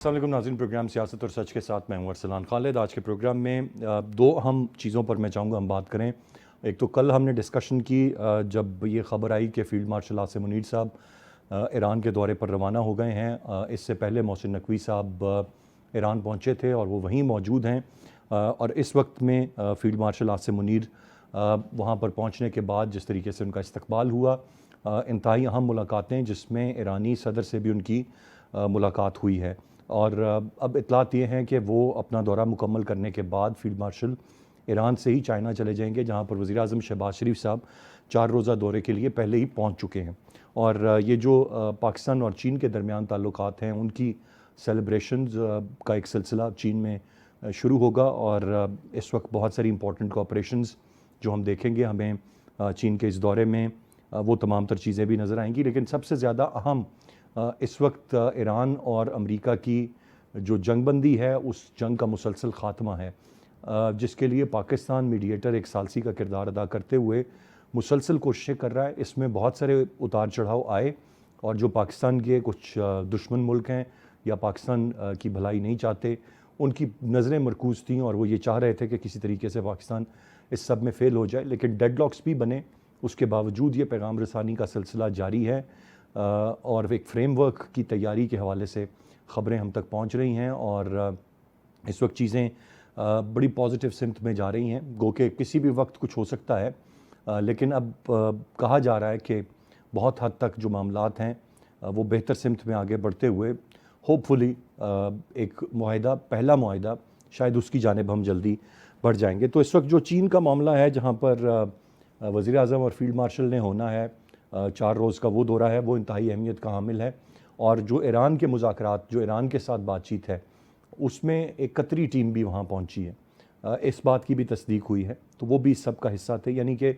السلام علیکم ناظرین، پروگرام سیاست اور سچ کے ساتھ میں ہوں ارسلان خالد۔ آج کے پروگرام میں دو اہم چیزوں پر میں چاہوں گا ہم بات کریں۔ ایک تو کل ہم نے ڈسکشن کی جب یہ خبر آئی کہ فیلڈ مارشل عاصم منیر صاحب ایران کے دورے پر روانہ ہو گئے ہیں۔ اس سے پہلے محسن نقوی صاحب ایران پہنچے تھے اور وہ وہیں موجود ہیں، اور اس وقت میں فیلڈ مارشل عاصم منیر وہاں پر پہنچنے کے بعد جس طریقے سے ان کا استقبال ہوا، انتہائی اہم ملاقاتیں جس میں ایرانی صدر سے بھی ان کی ملاقات ہوئی ہے، اور اب اطلاعات یہ ہیں کہ وہ اپنا دورہ مکمل کرنے کے بعد فیلڈ مارشل ایران سے ہی چائنا چلے جائیں گے، جہاں پر وزیر اعظم شہباز شریف صاحب 4 روزہ دورے کے لیے پہلے ہی پہنچ چکے ہیں۔ اور یہ جو پاکستان اور چین کے درمیان تعلقات ہیں، ان کی سیلیبریشنز کا ایک سلسلہ چین میں شروع ہوگا، اور اس وقت بہت ساری امپورٹنٹ کوآپریشنز جو ہم دیکھیں گے ہمیں چین کے اس دورے میں، وہ تمام تر چیزیں بھی نظر آئیں گی۔ لیکن سب سے زیادہ اہم اس وقت ایران اور امریکہ کی جو جنگ بندی ہے، اس جنگ کا مسلسل خاتمہ ہے، جس کے لیے پاکستان میڈیٹر ایک ثالثی کا کردار ادا کرتے ہوئے مسلسل کوششیں کر رہا ہے۔ اس میں بہت سارے اتار چڑھاؤ آئے، اور جو پاکستان کے کچھ دشمن ملک ہیں یا پاکستان کی بھلائی نہیں چاہتے، ان کی نظریں مرکوز تھیں اور وہ یہ چاہ رہے تھے کہ کسی طریقے سے پاکستان اس سب میں فیل ہو جائے، لیکن ڈیڈ لاکس بھی بنے۔ اس کے باوجود یہ پیغام رسانی کا سلسلہ جاری ہے، اور ایک فریم ورک کی تیاری کے حوالے سے خبریں ہم تک پہنچ رہی ہیں، اور اس وقت چیزیں بڑی پازیٹیو سمت میں جا رہی ہیں، گو کہ کسی بھی وقت کچھ ہو سکتا ہے، لیکن اب کہا جا رہا ہے کہ بہت حد تک جو معاملات ہیں وہ بہتر سمت میں آگے بڑھتے ہوئے ہوپ فلی ایک معاہدہ، پہلا معاہدہ شاید اس کی جانب ہم جلدی بڑھ جائیں گے۔ تو اس وقت جو چین کا معاملہ ہے، جہاں پر وزیر اعظم اور فیلڈ مارشل نے ہونا ہے، 4 روز کا وہ دورہ ہے، وہ انتہائی اہمیت کا حامل ہے۔ اور جو ایران کے مذاکرات، جو ایران کے ساتھ بات چیت ہے، اس میں ایک قطری ٹیم بھی وہاں پہنچی ہے، اس بات کی بھی تصدیق ہوئی ہے، تو وہ بھی اس سب کا حصہ تھے، یعنی کہ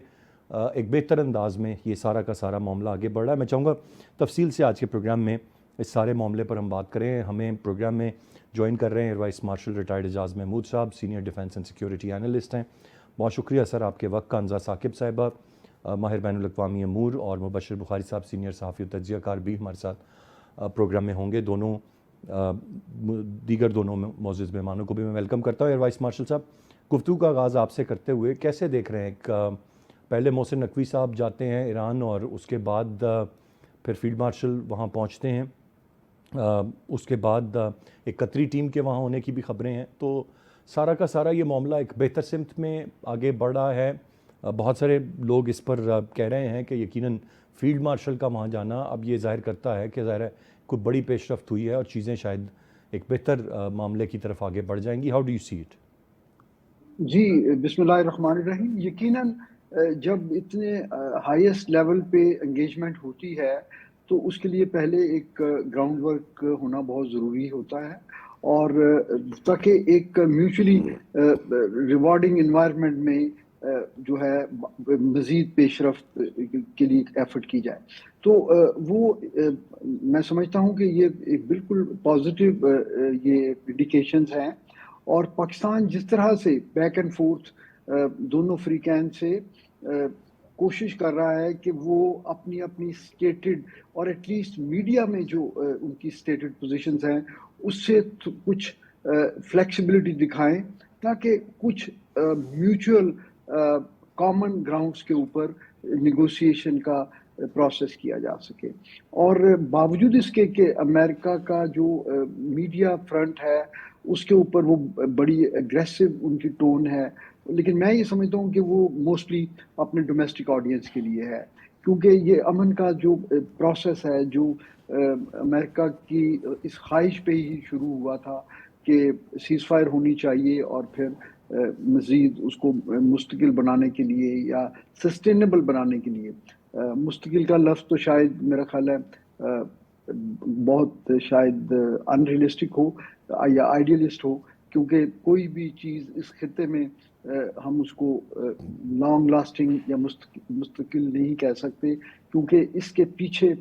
ایک بہتر انداز میں یہ سارا کا سارا معاملہ آگے بڑھ رہا ہے۔ میں چاہوں گا تفصیل سے آج کے پروگرام میں اس سارے معاملے پر ہم بات کریں۔ ہمیں پروگرام میں جوائن کر رہے ہیں ایئر وائس مارشل ریٹائرڈ اعجاز محمود صاحب، senior defence and security analyst ہیں۔ بہت شکریہ سر آپ کے وقت کا۔ انزا ثاقب صاحبہ، ماہر بین الاقوامی امور، اور مبشر بخاری صاحب سینئر صحافی و تجزیہ کار بھی ہمارے ساتھ پروگرام میں ہوں گے۔ دونوں دیگر دونوں معزز مہمانوں کو بھی میں ویلکم کرتا ہوں۔ ایئر وائس مارشل صاحب، گفتگو کا آغاز آپ سے کرتے ہوئے کیسے دیکھ رہے ہیں؟ پہلے محسن نقوی صاحب جاتے ہیں ایران، اور اس کے بعد پھر فیلڈ مارشل وہاں پہنچتے ہیں، اس کے بعد ایک قطری ٹیم کے وہاں ہونے کی بھی خبریں ہیں، تو سارا کا سارا یہ معاملہ ایک بہتر سمت میں آگے بڑھ رہا ہے۔ بہت سارے لوگ اس پر کہہ رہے ہیں کہ یقیناً فیلڈ مارشل کا وہاں جانا اب یہ ظاہر کرتا ہے کہ ظاہر ہے کوئی بڑی پیش رفت ہوئی ہے اور چیزیں شاید ایک بہتر معاملے کی طرف آگے بڑھ جائیں گی۔ How do you see it? جی، بسم اللہ الرحمن الرحیم۔ یقیناً جب اتنے ہائیسٹ لیول پہ انگیجمنٹ ہوتی ہے تو اس کے لیے پہلے ایک گراؤنڈ ورک ہونا بہت ضروری ہوتا ہے، اور تاکہ ایک میوچولی ریوارڈنگ انوائرمنٹ میں جو ہے مزید پیش رفت کے لیے ایفرٹ کی جائے، تو وہ میں سمجھتا ہوں کہ یہ ایک بالکل پازیٹیو یہ انڈیکیشنز ہیں۔ اور پاکستان جس طرح سے بیک اینڈ فورتھ دونوں فریقین سے کوشش کر رہا ہے کہ وہ اپنی اسٹیٹڈ، اور ایٹ لیسٹ میڈیا میں جو ان کی اسٹیٹڈ پوزیشنز ہیں اس سے کچھ فلیکسیبلٹی دکھائیں، تاکہ کچھ میوچل کامن گراؤنڈز کے اوپر نیگوسیشن کا پروسیس کیا جا سکے۔ اور باوجود اس کے کہ امریکہ کا جو میڈیا فرنٹ ہے اس کے اوپر وہ بڑی اگریسو ان کی ٹون ہے، لیکن میں یہ سمجھتا ہوں کہ وہ موسٹلی اپنے ڈومیسٹک آڈینس کے لیے ہے، کیونکہ یہ امن کا جو پروسیس ہے، جو امریکہ کی اس خواہش پہ ہی شروع ہوا تھا کہ سیز فائر ہونی چاہیے، اور پھر مزید اس کو مستقل بنانے کے لیے یا سسٹینیبل بنانے کے لیے، مستقل کا لفظ تو شاید میرا خیال ہے بہت شاید انریلسٹک ہو یا آئیڈیلسٹ ہو، کیونکہ کوئی بھی چیز اس خطے میں ہم اس کو لانگ لاسٹنگ یا مستقل نہیں کہہ سکتے، کیونکہ اس کے پیچھے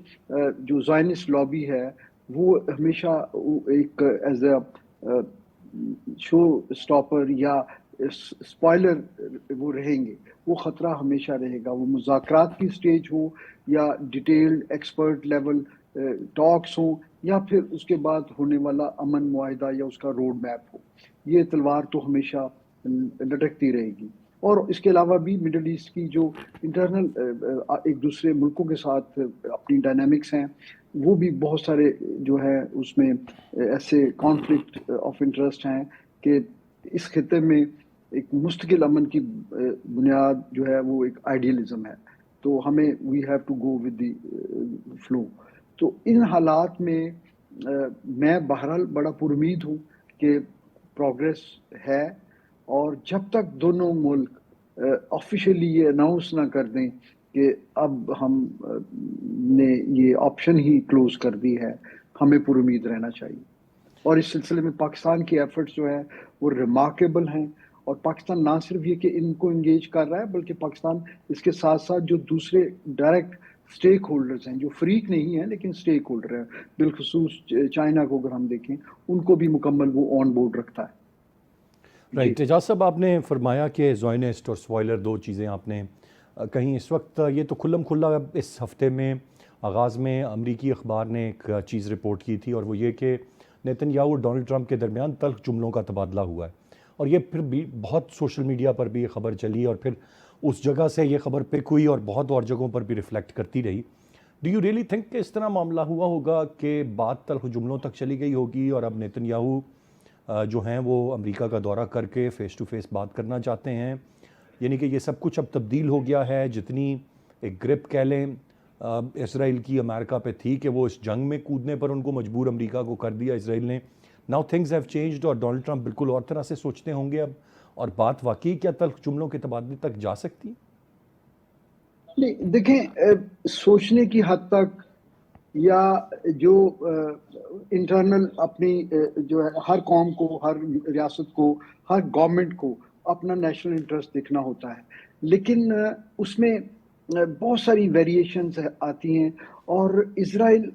جو زائنسٹ لابی ہے وہ ہمیشہ ایک ایز اے شو اسٹاپر یا اسپائلر وہ رہیں گے، وہ خطرہ ہمیشہ رہے گا، وہ مذاکرات کی سٹیج ہو یا ڈیٹیلڈ ایکسپرٹ لیول टॉक्स हों या फिर उसके बाद होने वाला अमन मुआहिदा या उसका रोड मैप हो, ये तलवार तो हमेशा लटकती रहेगी। और इसके अलावा भी मिडल ईस्ट की जो इंटरनल एक दूसरे मुल्कों के साथ अपनी डायनामिक्स हैं, वो भी बहुत सारे जो है उसमें ऐसे कॉन्फ्लिक्ट ऑफ इंटरेस्ट हैं कि इस खिते में एक मुस्तकिल अमन की बुनियाद जो है वो एक आइडियलिज्म है। तो हमें we have to go with the flow. तो इन हालात में मैं बहरहाल बड़ा पुरुमीद हूँ कि प्रोग्रेस है, और जब तक दोनों मुल्क ऑफिशियली ये अनाउंस ना कर दें कि अब हम ने ये ऑप्शन ही क्लोज कर दी है, हमें पुरुमीद रहना चाहिए। और इस सिलसिले में पाकिस्तान की एफर्ट्स जो है वो रिमार्केबल हैं, और पाकिस्तान ना सिर्फ ये कि इनको इंगेज कर रहा है, बल्कि पाकिस्तान इसके साथ साथ जो दूसरे डायरेक्ट स्टेक होल्डर्स हैं, जो फ्रीक नहीं है लेकिन स्टेक होल्डर हैं, बिलखुसूस चाइना को अगर हम देखें, उनको भी मुकम्मल वो ऑन बोर्ड रखता है। राइट, एजाज साहब आपने फरमाया कि ज़ोयनिस्ट और स्पॉइलर दो चीज़ें आपने कहीं। इस वक्त ये तो खुल्लम खुल्ला इस हफ्ते में आगाज़ में अमरीकी अखबार ने एक चीज़ रिपोर्ट की थी, और वो ये कि नेतन्याहू और डोनाल्ड ट्रंप के दरमियान तल्ख जुमलों का तबादला हुआ है। और ये फिर भी बहुत सोशल मीडिया पर भी ये खबर चली, और फिर उस जगह से ये खबर पिक हुई और बहुत और जगहों पर भी रिफ्लेक्ट करती रही। डू यू रियली थिंक कि इस तरह मामला हुआ होगा कि बात तल्ख जुमलों तक चली गई होगी और अब नेतन्याहू जो हैं वो अमेरिका का दौरा करके फ़ेस टू फेस बात करना चाहते हैं, यानी कि ये सब कुछ अब तब्दील हो गया है? जितनी एक ग्रिप कह लें इसराइल की अमेरिका पे थी कि वो इस जंग में कूदने पर उनको मजबूर अमेरिका को कर दिया इसराइल ने, नाउ थिंग्स हैव चेंज्ड और डोनाल्ड ट्रंप बिल्कुल और तरह से सोचते होंगे अब, और बात वाकई क्या तल्ख जुमलों के तबादले तक जा सकती है? नहीं, देखें, सोचने की हद तक या जो इंटरनल अपनी जो है हर कौम को, हर रियासत को, हर गवर्नमेंट को अपना नेशनल इंटरेस्ट देखना होता है, लेकिन उसमें बहुत सारी वेरिएशंस आती हैं। और इसराइल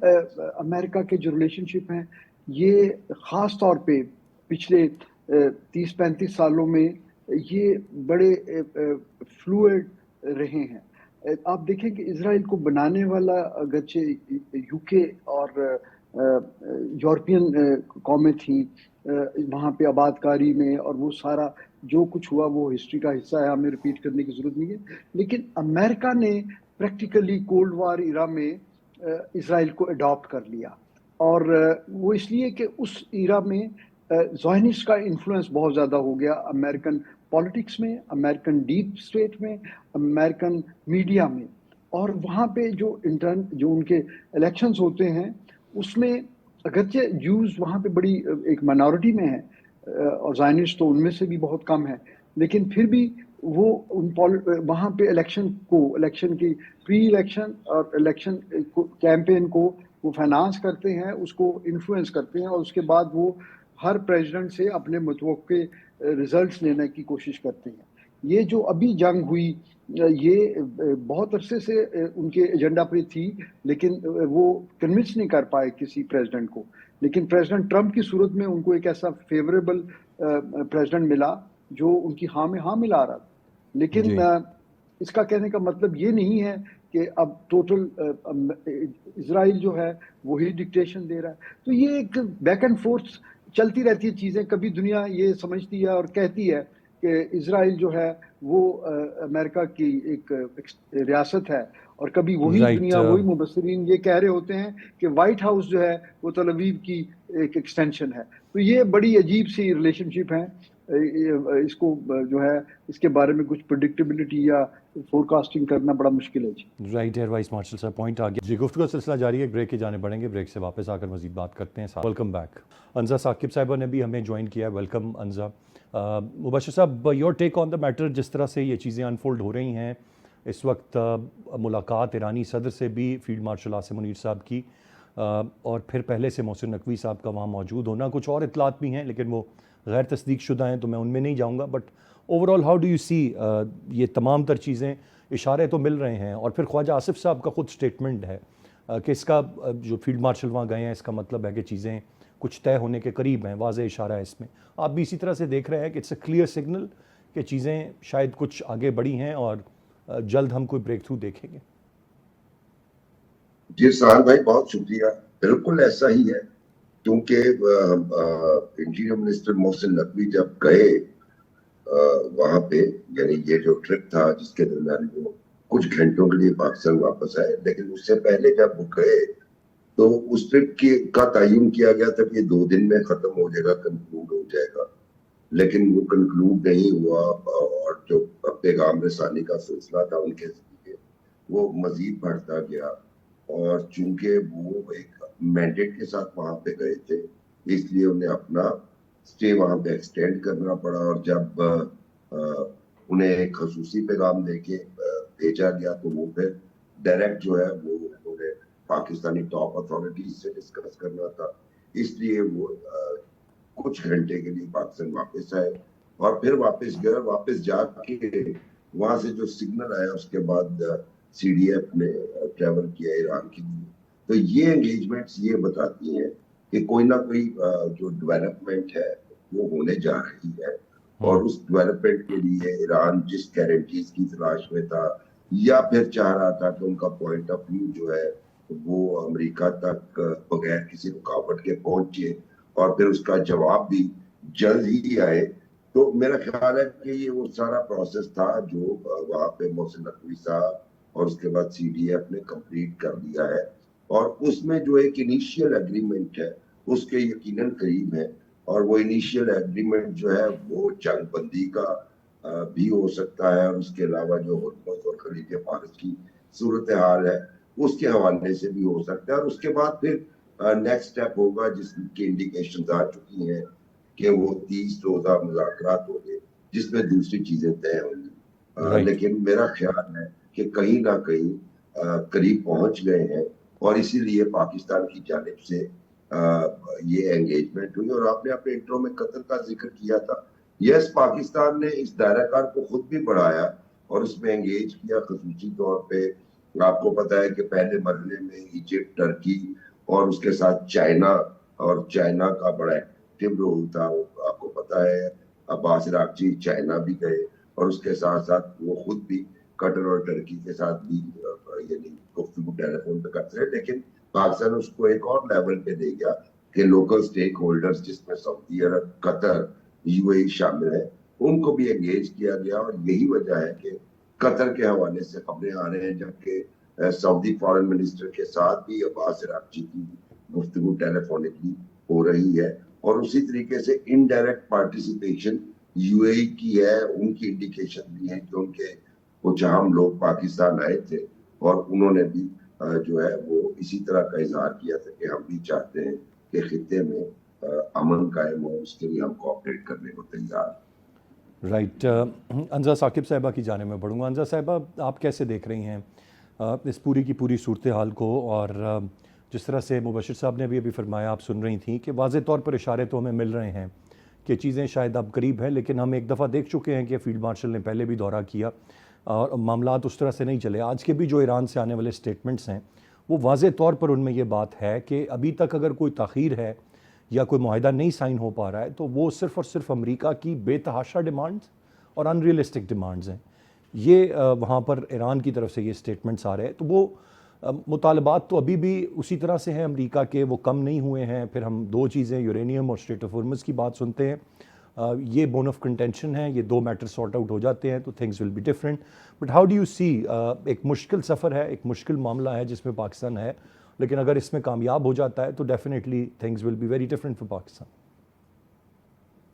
अमेरिका के जो रिलेशनशिप हैं, ये ख़ास तौर पे पिछले 30-35 सालों में ये बड़े फ्लूइड रहे हैं। आप देखें कि इसराइल को बनाने वाला अगरचे यूके और यूरोपियन कौमें थी वहाँ पे आबादकारी में, और वो सारा जो कुछ हुआ वो हिस्ट्री का हिस्सा है, हमें रिपीट करने की ज़रूरत नहीं है। लेकिन अमेरिका ने प्रैक्टिकली कोल्ड वार इरा में इसराइल को अडॉप्ट कर लिया, और वो इसलिए कि उस इरा में ज़ायनिस्ट का इन्फ्लुएंस बहुत ज़्यादा हो गया अमेरिकन पॉलिटिक्स में, अमेरिकन डीप स्टेट में, अमेरिकन मीडिया में। और वहाँ पे जो उनके इलेक्शंस होते हैं, उसमें अगरचे ज्यूज़ वहाँ पे बड़ी एक माइनॉरिटी में है, और ज़ायनिस्ट तो उनमें से भी बहुत कम है, लेकिन फिर भी वो वहाँ पे इलेक्शन की प्री इलेक्शन और इलेक्शन कैंपेन को वो फाइनेंस करते हैं, उसको इन्फ्लुएंस करते हैं, और उसके बाद वो हर प्रेसिडेंट से अपने मुतवक्के रिजल्ट्स लेने की कोशिश करते हैं। ये जो अभी जंग हुई, ये बहुत अरसे से उनके एजेंडा पे थी, लेकिन वो कन्विंस नहीं कर पाए किसी प्रेसिडेंट को। लेकिन प्रेसिडेंट ट्रंप की सूरत में उनको एक ऐसा फेवरेबल प्रेसिडेंट मिला जो उनकी हाँ में हाँ मिला रहा था। लेकिन इसका कहने का मतलब ये नहीं है कि अब टोटल इसराइल जो है वही डिक्टेशन दे रहा है। तो ये एक बैक एंड फोर्थ चलती रहती है चीज़ें। कभी दुनिया ये समझती है और कहती है कि इसराइल जो है वो अमेरिका की एक रियासत है, और कभी वही दुनिया, वही मुबस्सिरीन ये कह रहे होते हैं कि वाइट हाउस जो है वो तल अवीव की एक एक्सटेंशन है। तो ये बड़ी अजीब सी रिलेशनशिप है। इसको जो है इसके बारे में कुछ प्रेडिक्टेबिलिटी या फोरकास्टिंग करना बड़ा मुश्किल है जी। राइट, एयर वाइस मार्शल साहब, पॉइंट आ गया जी। गुफ्तगू का सिलसिला जारी है, ब्रेक के जाने पड़ेंगे, ब्रेक से वापस आकर मजीद बात करते हैं। Welcome back. अंजा साकिब साहिबा ने भी हमें ज्वाइन किया, वेलकम अंजा। मुबशर साहब, your take on the matter, जिस तरह से ये चीज़ें अनफोल्ड हो रही हैं इस वक्त, मुलाकात ईरानी सदर से भी फील्ड मार्शल आसिम मुनीर साहब की, और फिर पहले से मोहसिन नकवी साहब का वहाँ मौजूद होना, कुछ और इतलात भी हैं लेकिन वो गैर तस्दीक शुदा हैं तो मैं उनमें नहीं जाऊँगा। But overall how do you see ये तमाम तर चीज़ें? इशारे तो मिल रहे हैं, और फिर ख्वाजा आसिफ साहब का खुद स्टेटमेंट है कि इसका जो फील्ड मार्शल वहाँ गए हैं इसका मतलब है कि चीज़ें कुछ तय होने के करीब हैं, वाज़ेह इशारा है इसमें। आप भी इसी तरह से देख रहे हैं कि इट्स अ क्लियर सिग्नल कि चीज़ें शायद कुछ आगे बढ़ी हैं और जल्द हम कोई ब्रेक थ्रू देखेंगे? जी इरफान भाई, बहुत शुक्रिया। बिल्कुल ऐसा ही है, क्योंकि इंटीरियर मिनिस्टर मोहसिन नकवी जब गए वहां पे, यानी ये जो ट्रिप था जिसके दरमियान वो कुछ घंटों के लिए पाकिस्तान वापस आए, लेकिन उससे पहले जब वो गए तो उस ट्रिप का तयन किया गया था कि 2 दिन में खत्म हो जाएगा, कंक्लूड हो जाएगा, लेकिन वो कंक्लूड नहीं हुआ। और जो पैगाम रसानी का सिलसिला था उनके जरिए वो मजीद बढ़ता गया। और चूंकि वो एक मैंडेट के साथ वहां पे गए थे, इसलिए उन्हें अपना स्टे वहां पे एक्सटेंड करना पड़ा। और जब उन्हें एक खसूसी पैगाम देके भेजा गया, तो वो फिर डायरेक्ट जो है वो उन्होंने पाकिस्तानी टॉप अथॉरिटीज से डिस्कस करना था, इसलिए वो कुछ घंटे के लिए पाकिस्तान वापस आए और फिर वापस गए। वापस जाके वहां से जो सिग्नल आया उसके बाद सीडीएफ ने ट्रैवल किया ईरान के लिए। तो ये एंगेजमेंट्स ये बताती हैं कि कोई ना कोई जो डेवलपमेंट है वो होने जा रही है, और उस डेवलपमेंट के लिए ईरान जिस गारंटीज की तलाश में था या फिर चाह रहा था कि उनका पॉइंट ऑफ व्यू जो है वो अमेरिका तक बगैर किसी रुकावट के पहुंचे और फिर उसका जवाब भी जल्द ही आए। तो मेरा ख्याल है कि ये वो सारा प्रोसेस था जो वहां पे मोहसिन नकवी साहब और उसके बाद सीडीएफ ने कंप्लीट कर दिया है। और उसमें जो एक इनिशियल एग्रीमेंट है उसके यकीनन करीब है, और वो इनिशियल एग्रीमेंट जो है वो जंग बंदी का भी हो सकता है, और उसके अलावा जो हुर्मुज़ और खलीज फारस की सूरत हाल है उसके हवाले से भी हो सकता है। और उसके बाद फिर नेक्स्ट स्टेप होगा जिसकी इंडिकेशन आ चुकी हैं कि वो 30 रोजा मुज़ाकरात होंगे जिसमें दूसरी चीजें तय होंगी। राइट। लेकिन मेरा ख्याल है कि कहीं ना कहीं करीब पहुंच गए हैं, और इसीलिए पाकिस्तान की जानिब से ये एंगेजमेंट हुई। और आपने अपने इंट्रो में कतर का जिक्र किया था। यस, पाकिस्तान ने इस दायराकार को खुद भी बढ़ाया और उसमें एंगेज किया। खसूसी तौर पे आपको पता है कि पहले मरहले में इजिप्ट, टर्की और उसके साथ चाइना, और चाइना का बड़ा एक्टिव रोल था। आपको पता है अब्बास इराक़ची चाइना भी गए, और उसके साथ साथ वो खुद भी कतर और टर्की के साथ भी यानी गुफ्तगू टेलीफोन पे करते रहे। लेकिन पाकिस्तान उसको एक और लेवल पे ले गया कि लोकल स्टेक होल्डर्स जिसमें सऊदी अरब, कतर, यूएई शामिल है, उनको भी एंगेज किया गया। और यही वजह है कि कतर के हवाले से खबरें आ रहे हैं, जबकि सऊदी फॉरेन मिनिस्टर के साथ भी अब्बास इराक़ची की गुफ्तगू टेलीफोनिकली हो रही है। और उसी तरीके से इनडायरेक्ट पार्टिसिपेशन यूएई की है। उनकी इंडिकेशन भी है कि उनके कुछ अहम लोग पाकिस्तान आए थे और उन्होंने भी जो है वो इसी तरह का इजहार किया था कि हम भी चाहते हैं कि खित्ते में अमन कायम हो, उसके लिए हम कोऑपरेट करने को तैयार हैं। राइट। अंजा साकिब साहिबा की जाने में बढ़ूँगा। अंजा साहिबा, आप कैसे देख रही हैं इस पूरी की पूरी सूरत हाल को? और जिस तरह से मुबशिर साहब ने भी अभी फरमाया, आप सुन रही थी कि वाज़े तौर पर इशारे तो हमें मिल रहे हैं कि चीज़ें शायद अब करीब हैं, लेकिन हम एक दफ़ा देख चुके हैं कि फ़ील्ड मार्शल ने पहले भी दौरा किया और मामलात उस तरह से नहीं चले। आज के भी जो ईरान से आने वाले स्टेटमेंट्स हैं वो वाज़े तौर पर उनमें ये बात है कि अभी तक अगर कोई ताख़ीर है या कोई मुआहिदा नहीं साइन हो पा रहा है तो वो सिर्फ़ और सिर्फ अमेरिका की बेतहाशा डिमांड्स और अनरियलिस्टिक डिमांड्स हैं। ये वहाँ पर ईरान की तरफ से ये स्टेटमेंट्स आ रहे हैं। तो वो मुतालबात तो अभी भी उसी तरह से हैं अमेरिका के, वो कम नहीं हुए हैं। फिर हम दो चीज़ें, यूरेनियम और स्ट्रेट ऑफ हॉर्मुज़ की बात सुनते हैं। ये बोन ऑफ कंटेंशन है, ये दो मैटर सॉर्ट आउट हो जाते हैं तो things will be different. But how do you see, एक मुश्किल सफ़र है, एक मुश्किल मामला है जिसमें पाकिस्तान है, लेकिन अगर इसमें कामयाब हो जाता है तो definitely things will be very different for Pakistan.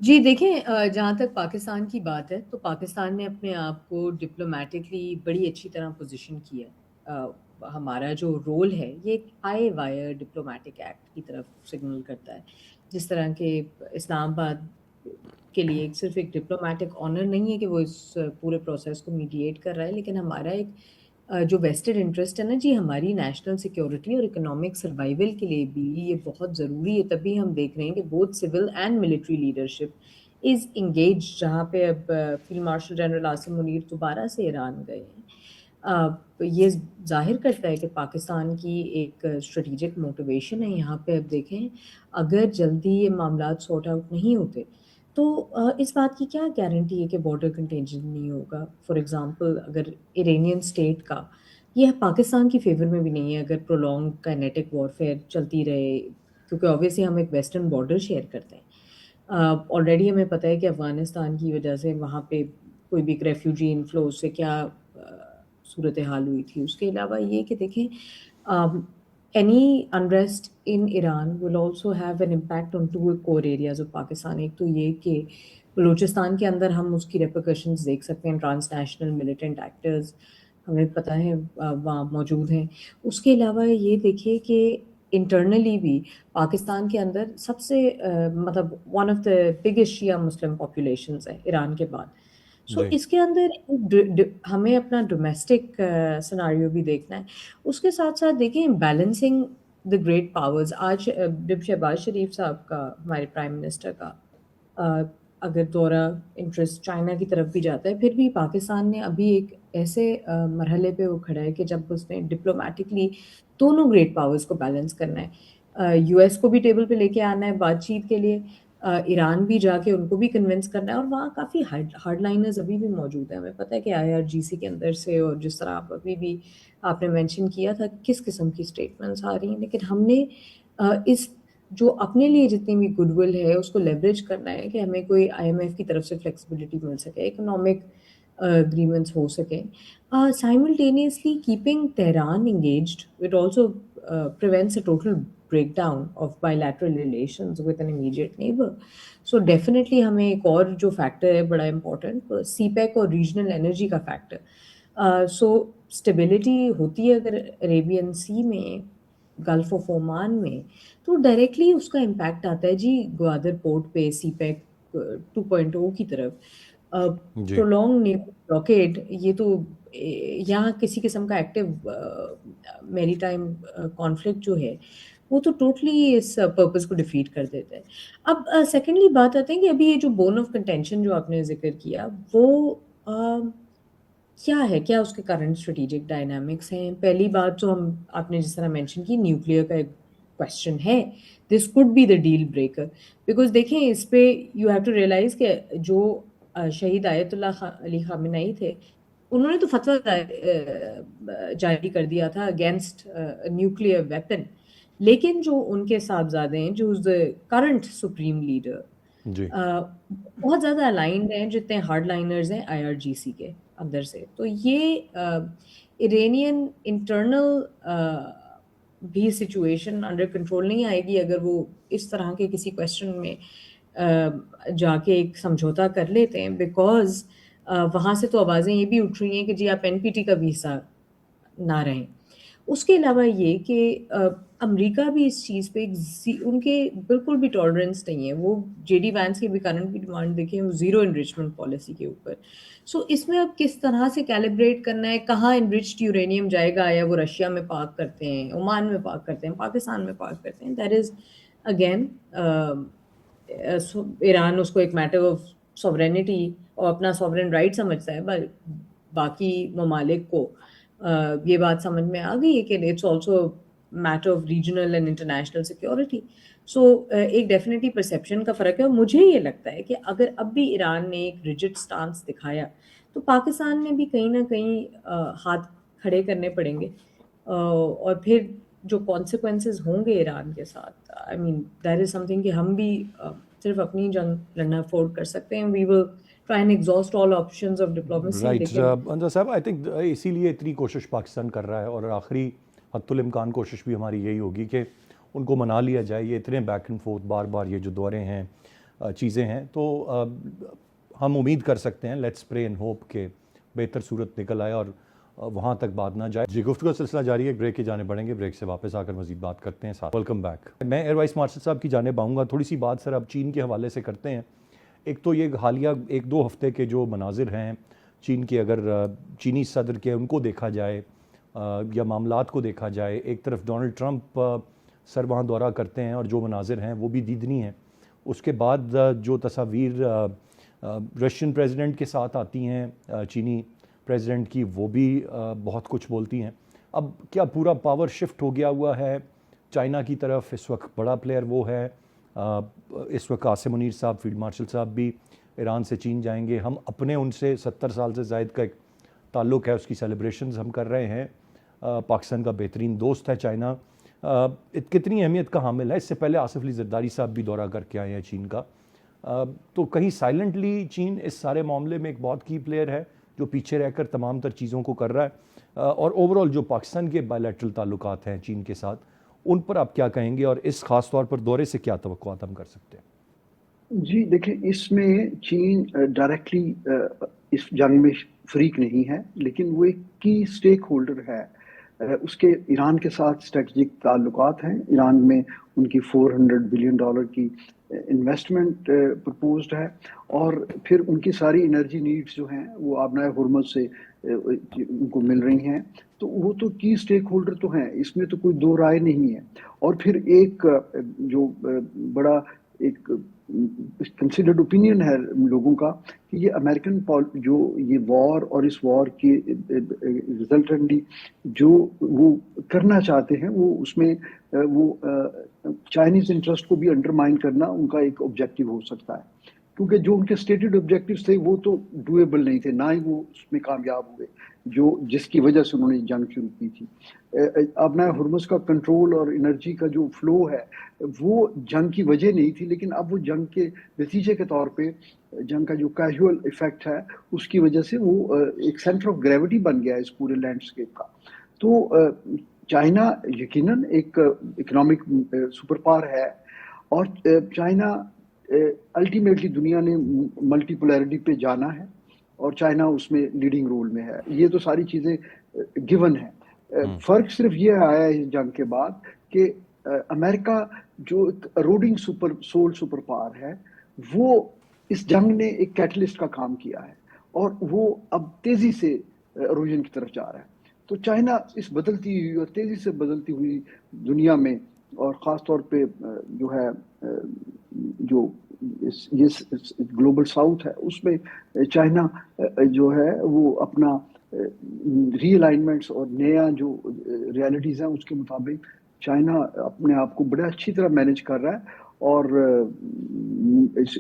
जी देखें, जहाँ तक पाकिस्तान की बात है तो पाकिस्तान ने अपने आप को डिप्लोमेटिकली बड़ी अच्छी तरह पोजीशन किया है। हमारा जो रोल है ये एक हाई वायर डिप्लोमेटिक एक्ट की तरफ सिग्नल करता है। जिस तरह के इस्लामाबाद के लिए सिर्फ एक डिप्लोमेटिक ऑनर नहीं है कि वो इस पूरे प्रोसेस को मीडिएट कर रहा है, लेकिन हमारा एक जो वेस्टेड इंटरेस्ट है ना जी, हमारी नेशनल सिक्योरिटी और इकोनॉमिक सर्वाइवल के लिए भी ये बहुत ज़रूरी है। तभी हम देख रहे हैं कि both civil and military leadership is engage, जहाँ पे अब field marshal general Asim Munir दोबारा से ईरान गए हैं। ये जाहिर करता है कि पाकिस्तान की एक स्ट्रेटेजिक मोटिवेशन है यहाँ पे। अब देखें, अगर जल्दी ये मामला सॉर्ट आउट नहीं होते तो इस बात की क्या गारंटी है कि बॉर्डर कंटेंशन नहीं होगा। फॉर एग्जांपल, अगर इरानियन स्टेट का ये पाकिस्तान की फेवर में भी नहीं है अगर प्रोलॉन्ग काइनेटिक वॉरफेयर चलती रहे, क्योंकि ऑब्वियसली हम एक वेस्टर्न बॉर्डर शेयर करते हैं। ऑलरेडी हमें पता है कि अफ़गानिस्तान की वजह से वहाँ पे कोई भी रेफ्यूजी इनफ्लो से क्या सूरत हाल हुई थी। उसके अलावा ये कि देखें, any unrest in Iran will also have an impact on two core areas of Pakistan. एक तो ये कि बलूचिस्तान के अंदर हम उसकी repercussions देख सकते हैं, ट्रांसनेशनल मिलिटेंट एक्टर्स हमें पता है वहाँ मौजूद हैं। उसके अलावा ये देखिए कि इंटरनली भी पाकिस्तान के अंदर सबसे मतलब one of the biggest Shia Muslim populations है ईरान के बाद। सो जी इसके अंदर हमें अपना डोमेस्टिक सिनारियो भी देखना है। उसके साथ साथ देखें बैलेंसिंग द ग्रेट पावर्स। आज जब शहबाज शरीफ साहब का, हमारे प्राइम मिनिस्टर का, अगर दौरा इंटरेस्ट चाइना की तरफ भी जाता है, फिर भी पाकिस्तान ने अभी एक ऐसे मरहले पे वो खड़ा है कि जब उसने डिप्लोमेटिकली दोनों ग्रेट पावर्स को बैलेंस करना है, यूएस को भी टेबल पे लेके आना है बातचीत के लिए, ईरान भी जाके उनको भी कन्विंस करना है, और वहाँ काफ़ी हार्डलाइनर्स अभी भी मौजूद हैं। हमें पता है कि IRGC के अंदर से, और जिस तरह आप अभी भी आपने मेंशन किया था किस किस्म की स्टेटमेंट्स आ रही हैं, लेकिन हमने इस जो अपने लिए जितनी भी गुडविल है उसको लेवरेज करना है कि हमें कोई IMF की तरफ से फ्लेक्सिबिलिटी मिल सके, इकोनॉमिक agreements हो सकें। Simultaneously keeping Tehran engaged, it also prevents a total breakdown of bilateral relations with an immediate neighbor. So definitely हमें एक और जो फैक्टर है बड़ा इम्पोर्टेंट, CPEC और रीजनल एनर्जी का फैक्टर। सो स्टेबिलिटी होती है अगर अरेबियन सी में, गल्फ ऑफ ओमान में, तो डायरेक्टली उसका इम्पैक्ट आता है जी ग्वादर पोर्ट पे CPEC 2.0 की तरफ। जी प्रोलॉन्ग नेवल ब्लॉकेड, ये तो यहाँ किसी किस्म का एक्टिव मैरीटाइम कॉन्फ्लिक्ट जो है वो तो टोटली इस पर्पस को डिफीट कर देता है। अब सेकेंडली बात आते हैं कि अभी ये जो बोन ऑफ कंटेंशन जो आपने जिक्र किया वो क्या है, क्या उसके करंट स्ट्रेटेजिक डायनामिक्स हैं। पहली बात तो हम आपने जिस तरह मेंशन की, न्यूक्लियर का एक क्वेश्चन है, this could be the deal breaker, because देखें इस पे यू हैव टू रियलाइज कि जो शहीद आयतुल्लाह अली खामेनी थे, उन्होंने तो फतवा जारी कर दिया था अगेंस्ट न्यूक्लियर वेपन, लेकिन जो उनके साहबजादे हैं, जो द करंट सुप्रीम लीडर, जी बहुत ज़्यादा अलाइंड हैं जितने हार्ड लाइनर्स हैं IRGC के अंदर से। तो ये इरानियन इंटरनल भी सिचुएशन अंडर कंट्रोल नहीं आएगी अगर वो इस तरह के किसी क्वेश्चन में जाके एक समझौता कर लेते हैं, बिकॉज वहाँ से तो आवाज़ें ये भी उठ रही हैं कि जी आप NPT का भी हिस्सा ना रहें। उसके अलावा ये कि अमेरिका भी इस चीज़ पे उनके बिल्कुल भी टॉलरेंस नहीं है। वो JD वैंस की भी करंट भी डिमांड देखें, वो ज़ीरो इनरिचमेंट पॉलिसी के ऊपर। सो इसमें अब किस तरह से कैलिब्रेट करना है, कहाँ इनरिच्ड यूरेनियम जाएगा, या वो रशिया में पार्क करते हैं, ओमान में पार्क करते हैं, पाकिस्तान में पार्क करते हैं, दैट इज़ अगेन ईरान उसको एक मैटर ऑफ सॉवरेनिटी और अपना सॉवरेन राइट समझता है, बाकी ममालिक को ये बात समझ में आ गई है कि it's also matter of regional and international security. So एक डेफिनेटली परसेप्शन का फ़र्क है, और मुझे ये लगता है कि अगर अब भी ईरान ने एक रिजिड स्टांस दिखाया तो पाकिस्तान ने भी कहीं ना कहीं हाथ खड़े करने पड़ेंगे, और फिर जो कॉन्सिक्वेंसेस होंगे ईरान के साथ, I mean that is something कि हम भी सिर्फ अपनी जंग लड़ना अफोर्ड कर सकते हैं। We will try and exhaust all options of diplomacy. Right लेकिन अंजा साहब, आई थिंक इसीलिए इतनी कोशिश पाकिस्तान कर रहा है, और आखिरी हत्तुल इम्कान कोशिश भी हमारी यही होगी कि उनको मना लिया जाए। ये इतने बैक एंड फोर्थ बार बार ये जो दौरे हैं, चीज़ें हैं, तो हम उम्मीद कर सकते हैं, लेट्स प्रे एंड होप के बेहतर सूरत निकल आए और वहाँ तक बात ना जाए। जी, गुफ्तगू का सिलसिला जारी है, ब्रेक के जाने पड़ेंगे, ब्रेक से वापस आकर मज़ीद बात करते हैं। साथ वेलकम बैक। मैं एयर वाइस मार्शल साहब की जाने पाऊँगा। थोड़ी सी बात सर अब चीन के हवाले से करते हैं। एक तो ये हालिया 1-2 हफ्ते के जो मनाजिर हैं चीन के, अगर चीनी सदर के उनको देखा जाए या मामलात को देखा जाए, एक तरफ डोनाल्ड ट्रंप सर वहाँ दौरा करते हैं और जो मनाजिर हैं वो भी दीदनी हैं। उसके बाद जो तस्वीर रशियन प्रेसिडेंट के साथ आती हैं चीनी प्रेसिडेंट की, वो भी बहुत कुछ बोलती हैं। अब क्या पूरा पावर शिफ्ट हो गया हुआ है चाइना की तरफ? इस वक्त बड़ा प्लेयर वो है। इस वक्त कासिम मुनीर साहब, फील्ड मार्शल साहब भी ईरान से चीन जाएंगे। हम अपने उनसे 70 साल से ज़ायद का एक ताल्लुक़ है, उसकी सेलिब्रेशंस हम कर रहे हैं। पाकिस्तान का बेहतरीन दोस्त है चाइना, कितनी अहमियत का हामिल है? इससे पहले आसिफ अली जरदारी साहब भी दौरा करके आए हैं चीन का, तो कहीं साइलेंटली चीन इस सारे मामले में एक बहुत की प्लेयर है जो पीछे रहकर तमाम तर चीज़ों को कर रहा है, और ओवरऑल जो पाकिस्तान के बायलैटरल ताल्लुकात हैं चीन के साथ, उन पर आप क्या कहेंगे और इस ख़ास तौर पर दौरे से क्या तवक्कुआत हम कर सकते हैं? जी देखिए, इसमें चीन डायरेक्टली इस जंग में शरीक नहीं है, लेकिन वो एक की स्टेक होल्डर है। उसके ईरान के साथ स्ट्रेटजिक ताल्लुकात हैं। ईरान में उनकी $400 बिलियन की इन्वेस्टमेंट प्रपोज्ड है, और फिर उनकी सारी एनर्जी नीड्स जो हैं वो आबनाए हुर्मुज़ से उनको मिल रही हैं। तो वो तो की स्टेक होल्डर तो हैं, इसमें तो कोई दो राय नहीं है। और फिर एक जो बड़ा एक कंसिडर्ड ओपिनियन है लोगों का कि ये अमेरिकन जो ये वॉर और इस वॉर की रिजल्टेंटली जो वो करना चाहते हैं, वो उसमें वो चाइनीज इंटरेस्ट को भी अंडरमाइन करना उनका एक ऑब्जेक्टिव हो सकता है, क्योंकि जो उनके स्टेटेड ऑब्जेक्टिव्स थे वो तो डूएबल नहीं थे, ना ही वो उसमें कामयाब हुए, जो जिसकी वजह से उन्होंने जंग शुरू की थी। अपना हुर्मुज़ का कंट्रोल और एनर्जी का जो फ्लो है वो जंग की वजह नहीं थी, लेकिन अब वो जंग के नतीजे के तौर पे जंग का जो कैजुअल इफेक्ट है उसकी वजह से वो एक सेंटर ऑफ ग्रेविटी बन गया इस पूरे लैंडस्केप का। तो चाइना यकीनन एक इकोनॉमिक सुपर पावर है, और चाइना अल्टीमेटली दुनिया ने मल्टीपोलैरिटी पे जाना है, और चाइना उसमें लीडिंग रोल में है। ये तो सारी चीज़ें गिवन है। फ़र्क सिर्फ ये आया है इस जंग के बाद कि अमेरिका जो एक अरोडिंग सुपर पावर है, वो इस जंग ने एक कैटलिस्ट का काम किया है, और वो अब तेज़ी से अरोजन की तरफ जा रहा है। तो चाइना इस बदलती हुई और तेज़ी से बदलती हुई दुनिया में, और ख़ास तौर पे जो है जो ये ग्लोबल साउथ है, उसमें चाइना जो है वो अपना रीअलाइनमेंट्स और नया जो रियलिटीज़ हैं उसके मुताबिक चाइना अपने आप को बड़े अच्छी तरह मैनेज कर रहा है। और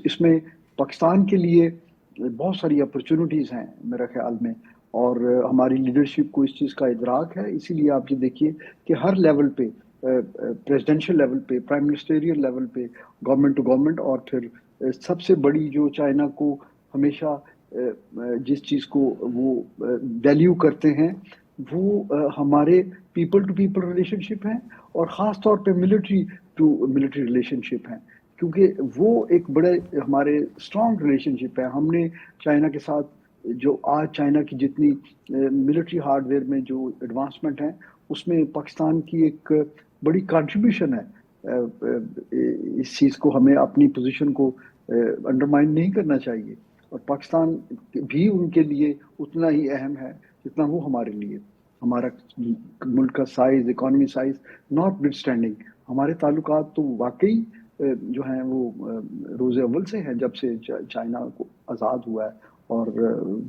इसमें पाकिस्तान के लिए बहुत सारी अपॉर्चुनिटीज़ हैं मेरे ख्याल में, और हमारी लीडरशिप को इस चीज़ का इदराक है। इसीलिए आप ये देखिए कि हर लेवल पे, प्रेसिडेंशियल लेवल पे, प्राइम मिनिस्टेरियल लेवल पे, गवर्नमेंट टू गवर्नमेंट, और फिर सबसे बड़ी जो चाइना को हमेशा जिस चीज़ को वो वैल्यू करते हैं वो हमारे पीपल टू पीपल रिलेशनशिप हैं, और ख़ास तौर पे मिलिट्री टू मिलिट्री रिलेशनशिप हैं, क्योंकि वो एक बड़े हमारे स्ट्रॉन्ग रिलेशनशिप है। हमने चाइना के साथ जो आज चाइना की जितनी मिलिट्री हार्डवेयर में जो एडवांसमेंट है, उसमें पाकिस्तान की एक बड़ी कंट्रीब्यूशन है। इस चीज़ को हमें अपनी पोजीशन को अंडरमाइन नहीं करना चाहिए, और पाकिस्तान भी उनके लिए उतना ही अहम है जितना वो हमारे लिए। हमारा मुल्क का size, economy size not withstanding, हमारे ताल्लुकात तो वाकई जो हैं वो रोज़ अव्वल से हैं, जब से चाइना को आज़ाद हुआ है। और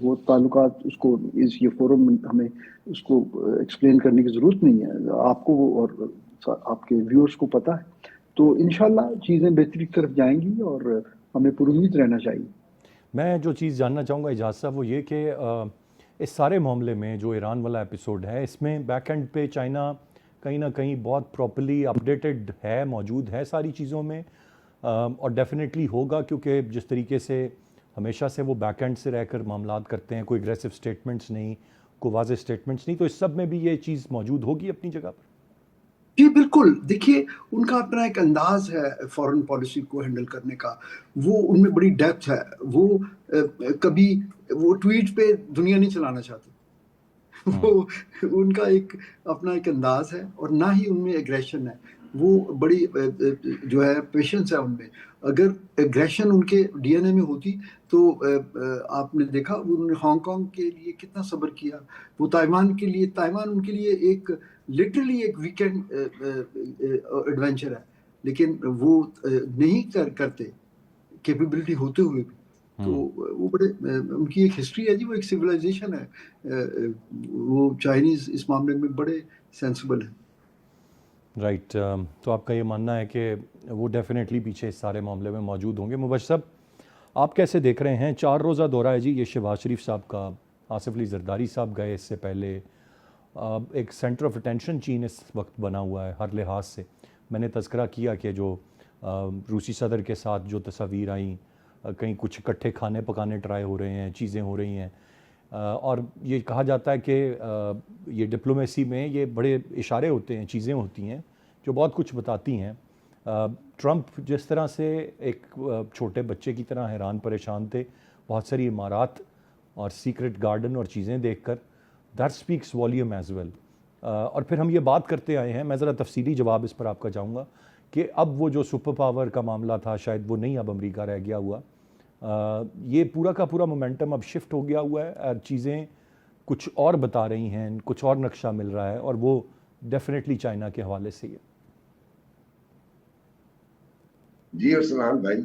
वो ताल्लुकात उसको ये फोरम हमें उसको एक्सप्लेन करने की ज़रूरत नहीं है, आपको और आपके व्यूअर्स को पता है। तो इंशाल्लाह चीज़ें बेहतरी की तरफ जाएंगी, और हमें पुरुम्मीद रहना चाहिए। मैं जो चीज़ जानना चाहूँगा इजाज़ साहब वो ये कि इस सारे मामले में जो ईरान वाला एपिसोड है, इसमें बैक एंड पे चाइना कहीं ना कहीं बहुत प्रॉपर्ली अपडेटेड है, मौजूद है सारी चीज़ों में, और डेफिनेटली होगा, क्योंकि जिस तरीके से हमेशा से वो बैक एंड से रहकर मामलात करते हैं, कोई एग्रेसिव स्टेटमेंट्स नहीं, कोई वाज़ेह स्टेटमेंट्स नहीं, तो इस सब में भी ये चीज़ मौजूद होगी अपनी जगह पर। जी बिल्कुल, देखिए उनका अपना एक अंदाज है फॉरेन पॉलिसी को हैंडल करने का, वो उनमें बड़ी डेप्थ है। वो कभी वो ट्वीट पे दुनिया नहीं चलाना चाहते, वो उनका एक अपना एक अंदाज है, और ना ही उनमें एग्रेशन है। वो बड़ी जो है पेशेंस है उनमें। अगर एग्रेशन उनके डीएनए में होती तो आपने देखा उन्होंने हांगकांग के लिए कितना सब्र किया, वो ताइवान के लिए, ताइवान उनके लिए एक लिटरली एक वीकेंड एडवेंचर है, लेकिन वो नहीं करते कैपेबिलिटी होते हुए भी। तो वो बड़े उनकी एक हिस्ट्री है जी, वो एक सिविलाइजेशन है। वो चाइनीज़ इस मामले में बड़े सेंसिबल है। राइट, तो आपका ये मानना है कि वो डेफिनेटली पीछे इस सारे मामले में मौजूद होंगे। मुबश्शर साहब, आप कैसे देख रहे हैं? 4 रोज़ा दौरा है जी ये शहबाज शरीफ साहब का, आसिफ अली जरदारी साहब गए इससे पहले, ایک سینٹر آف اٹینشن چین اس وقت بنا ہوا ہے ہر لحاظ سے. میں نے تذکرہ کیا کہ جو روسی صدر کے ساتھ جو تصاویر آئیں, کہیں کچھ اکٹھے کھانے پکانے ٹرائی ہو رہے ہیں, چیزیں ہو رہی ہیں, اور یہ کہا جاتا ہے کہ یہ ڈپلومیسی میں یہ بڑے اشارے ہوتے ہیں, چیزیں ہوتی ہیں جو بہت کچھ بتاتی ہیں. ٹرمپ جس طرح سے ایک چھوٹے بچے کی طرح حیران پریشان تھے بہت ساری عمارات اور سیکرٹ گارڈن اور چیزیں دیکھ کر, that speaks volume as well. اور پھر ہم یہ بات کرتے آئے ہیں, میں ذرا تفصیلی جواب اس پر آپ کا چاہوں گا کہ اب وہ جو سپر پاور کا معاملہ تھا شاید وہ نہیں اب امریکہ رہ گیا ہوا, یہ پورا کا پورا مومنٹم اب شفٹ ہو گیا ہوا ہے, چیزیں کچھ اور بتا رہی ہیں, کچھ اور نقشہ مل رہا ہے, اور وہ ڈیفینیٹلی چائنا کے حوالے سے ہے. جی ارسلان بھائی,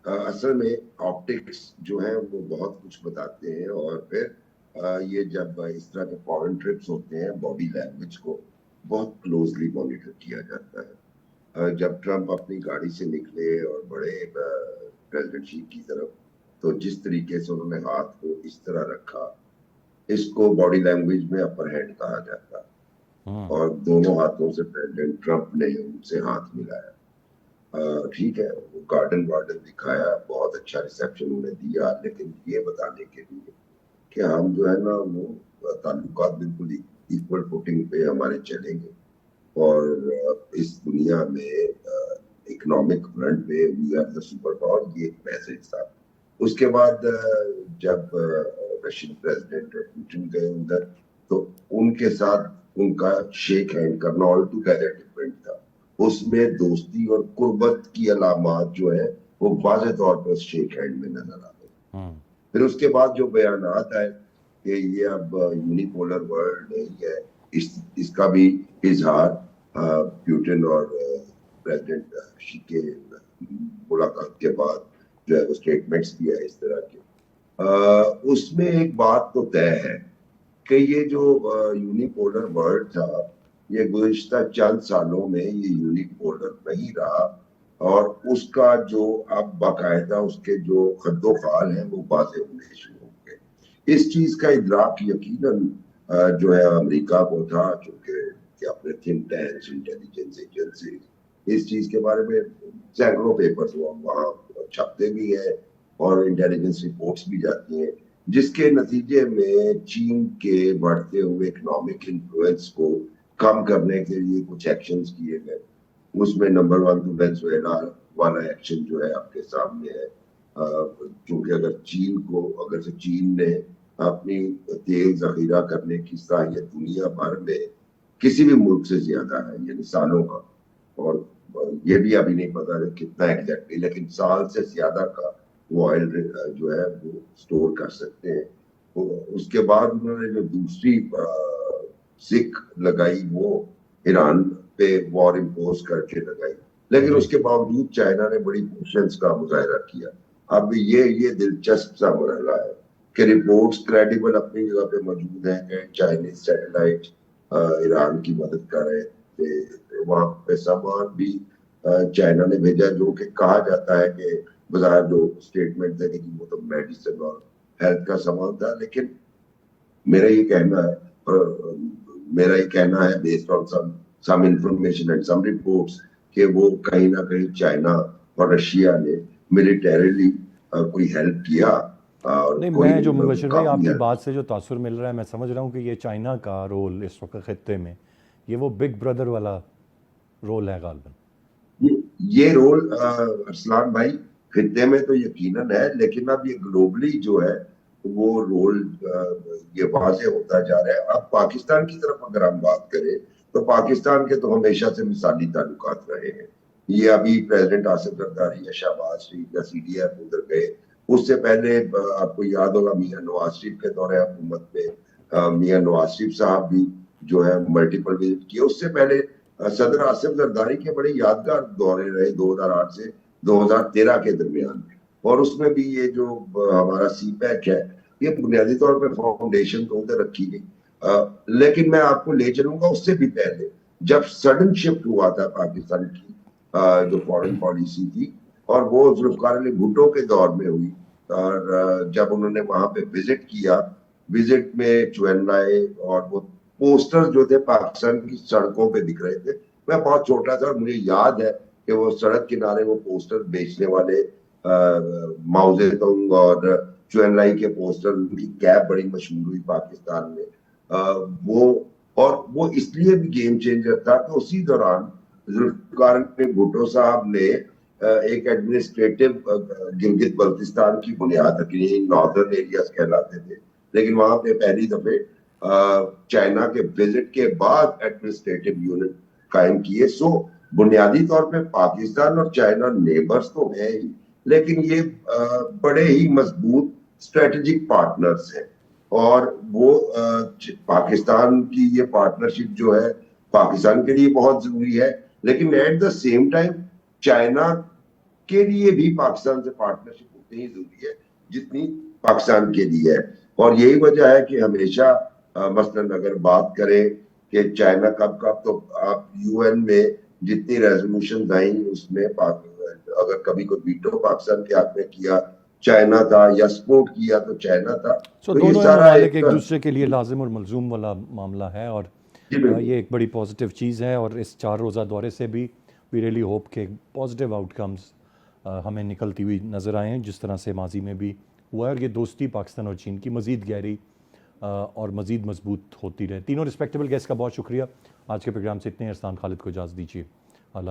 اصل میں آپٹکس جو ہیں وہ بہت کچھ بتاتے ہیں, اور پھر یہ جب اس طرح کے فورن ٹرپس ہوتے ہیں باڈی لینگویج کو بہت کلوزلی مانیٹر کیا جاتا ہے. جب ٹرمپ اپنی گاڑی سے نکلے اور بڑے پریزیڈنٹ شی کی طرف, تو جس طریقے سے انہوں نے ہاتھ کو اس طرح رکھا, اس کو باڈی لینگویج میں اپر ہینڈ کہا جاتا ہے, اور دونوں ہاتھوں سے پریزیڈنٹ ٹرمپ نے ان سے ہاتھ ملایا. ٹھیک ہے, وہ گارڈن دکھایا, بہت اچھا ریسیپشن انہوں نے دیا, لیکن یہ بتانے کے لیے کہ ہم جو ہے نا وہ تعلقات بالکل ایکول فوٹنگ پہ ہمارے چلیں گے, اور اس دنیا میں اکنامک فرنٹ پہ we are the super power, یہ ایک میسج تھا. اس کے بعد جب رشین پریزیڈنٹ پوٹن گئے ادھر, تو ان کے ساتھ ان کا شیک ہینڈ کرنا آل ٹوگیدر ڈفرینٹ تھا. اس میں دوستی اور قربت کی علامات جو ہے وہ واضح طور پر شیک ہینڈ میں نظر آ گئے. پھر اس کے بعد جو بیانات آئے کہ یہ اب یونیپولر ورلڈ نہیں ہے, اس کا بھی اظہار پیوٹن اور پریزیڈنٹ شی کے ملاقات کے بعد جو ہے وہ اسٹیٹمنٹس دیا اس طرح کے. اس میں ایک بات تو طے ہے کہ یہ جو یونیپولر ورلڈ تھا, یہ گزشتہ چند سالوں میں یہ یونیپولر نہیں رہا, اور اس کا جو اب باقاعدہ اس کے جو خد و خال ہیں وہ واضح ہونے شروع ہو گئے. اس چیز کا ادراک یقیناً جو ہے امریکہ کو تھا, چونکہ اپنے تھنک ٹینکس, انٹیلیجنس ایجنسی اس چیز کے بارے میں سینکڑوں پیپرز وہاں چھپتے بھی ہیں اور انٹیلیجنس رپورٹس بھی جاتی ہیں, جس کے نتیجے میں چین کے بڑھتے ہوئے اکنامک انفلوئنس کو کم کرنے کے لیے کچھ ایکشنز کیے گئے. اس میں نمبر 1 تو وینزویلا والا ایکشن جو ہے آپ کے سامنے ہے, کیونکہ اگر چین نے اپنی تیل ذخیرہ کرنے کی صلاحیت دنیا بھر میں کسی بھی ملک سے زیادہ ہے, یعنی سالوں کا, اور یہ بھی ابھی نہیں پتا کتنا ایگزیکٹلی, لیکن سال سے زیادہ کا وہ آئل جو ہے وہ اسٹور کر سکتے ہیں. اس کے بعد انہوں نے جو دوسری سکھ لگائی وہ ایران پہ وار امپوز کر کے لگائی, لیکن اس کے باوجود چائنا نے بڑی پیشنس کا مظاہرہ کیا. اب یہ دلچسپ سا مرحلہ ہے کہ رپورٹس کریڈیبل اپنی جگہ پہ موجود ہیں کہ چائنیز سیٹلائٹ ایران کی مدد کر رہے تھے, وہاں پہ سامان بھی چائنا نے بھیجا, جو کہ کہا جاتا ہے کہ بظاہر جو اسٹیٹمنٹ تھے کہ وہ تو میڈیسن اور ہیلتھ کا سامان تھا, لیکن میرا یہ کہنا ہے based on some information and some reports کہ وہ کہیں نہ کہیں چائنا اور رشیا نے ملیٹریلی کوئی ہیلپ کیا. نہیں, میں جو مبشر بھائی آپ کی بات سے جو تاثر مل رہا ہے, میں سمجھ رہا ہوں کہ یہ چائنا کا رول اس وقت خطے میں یہ وہ بگ بردر والا رول ہے غالباً. یہ رول ارسلان بھائی خطے میں تو یقیناً ہے, لیکن اب یہ گلوبلی جو ہے وہ رول یہ واضح ہوتا جا رہا ہے. اب پاکستان کی طرف اگر ہم بات کریں تو پاکستان کے تو ہمیشہ سے مثالی تعلقات رہے ہیں. یہ ابھی پریزیڈنٹ آصف زرداری یا شہباز شریف یا CDF ادھر گئے, اس سے پہلے آپ کو یاد ہوگا میاں نواز شریف کے دور حکومت میں میاں نواز شریف صاحب بھی جو ہے ملٹیپل وزٹ کیے. اس سے پہلے صدر آصف زرداری کے بڑے یادگار دورے رہے 2008 سے 2013 کے درمیان, اور اس میں بھی یہ جو ہمارا سی پیک ہے یہ بنیادی طور پہ فاؤنڈیشن تو ادھر رکھی گئی. لیکن میں آپ کو لے چلوں گا اس سے بھی پہلے, جب سڈن شفٹ ہوا تھا پاکستان کی جو فارن پالیسی تھی, اور وہ ذوالفقار علی بھٹو کے دور میں ہوئی, اور جب انہوں نے وہاں پہ وزٹ کیا, وزٹ میں چوین لائے اور وہ पोस्टर्स जो थे पाकिस्तान की सड़कों पे दिख रहे थे। मैं बहुत छोटा था और मुझे याद है कि वो सड़क किनारे वो पोस्टर बेचने वाले माओ जेतुंग और चुएन लाई के पोस्टर, उनकी कैप बड़ी मशहूर हुई पाकिस्तान में। वो इसलिए भी गेम चेंजर था कि उसी दौरान जुल्फिकार भुट्टो साहब ने एक एडमिनिस्ट्रेटिव गिलगित बल्तिस्तान की बुनियाद रखी, नॉर्दर्न एरियाज कहलाते थे, लेकिन वहां पे पहली दफे चाइना के विजिट के बाद एडमिनिस्ट्रेटिव यूनिट कायम किए। सो बुनियादी तौर पे पाकिस्तान और चाइना नेबर्स तो है ही, लेकिन ये बड़े ही मजबूत स्ट्रेटेजिक पार्टनर्स हैं और वो पाकिस्तान की ये पार्टनरशिप जो है पाकिस्तान के लिए बहुत जरूरी है, लेकिन at the same time China के लिए भी पाकिस्तान से पार्टनरशिप उतनी ही जरूरी है जितनी पाकिस्तान के लिए है। और यही वजह है कि हमेशा मसलन अगर बात करें कि चाइना कब तो आप यूएन में जितनी रेजोल्यूशन आई उसमें अगर कभी कोई वीटो पाकिस्तान के हाथ में किया चाइना था या सपोर्ट किया तो चाइना था। तो ये दोनों सारा एक दूसरे के लिए लाजिम और मलजूम वाला मामला है और ये एक बड़ी पॉजिटिव चीज़ है। और इस 4 रोज़ा दौरे से भी वी रियली होप के पॉजिटिव आउटकम्स हमें निकलती हुई नज़र आए हैं, जिस तरह से माजी में भी हुआ है। और ये दोस्ती पाकिस्तान और चीन की मज़ीद गहरी और मज़ीद मजबूत होती रहे। तीनों रिस्पेक्टेबल गेस्ट का बहुत शुक्रिया। आज के प्रोग्राम से इतने। अरसलान खालिद को इजाज़त दीजिए।